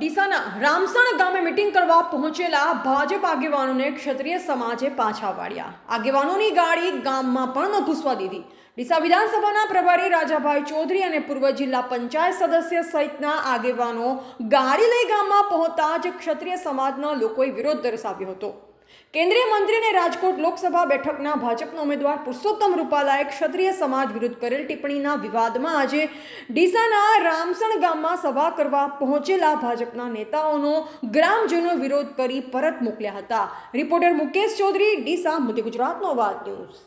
ડીસાના રામસણ ગામે મીટિંગ કરવા પહોંચેલા ભાજપ આગેવાનોને ક્ષત્રિય સમાજે પાછા વાળ્યા। આગેવાનોની ગાડી ગામમાં પણ ન ઘૂસવા દીધી। ડીસા વિધાનસભાના પ્રભારી રાજાભાઈ ચૌધરી અને પૂર્વ જિલ્લા પંચાયત સદસ્ય સહિતના આગેવાનો ગાડી લઈ ગામમાં પહોંચતા જ ક્ષત્રિય સમાજના લોકોએ વિરોધ દર્શાવ્યો હતો। કેન્દ્રીય મંત્રી અને રાજકોટ લોકસભા બેઠકના ભાજપના ઉમેદવાર પુરુષોત્તમ રૂપાલાએ ક્ષત્રિય સમાજ વિરુદ્ધ કરેલ ટિપ્પણીના વિવાદમાં આજે ડીસાના રામસણ ગામમાં સભા કરવા પહોંચેલા ભાજપના નેતાઓનો ગ્રામજનો વિરોધ કરી પરત મોકલ્યા હતા। રિપોર્ટર મુકેશ ચૌધરી, ડીસા, મધ્ય ગુજરાતનો અવાજ ન્યૂઝ।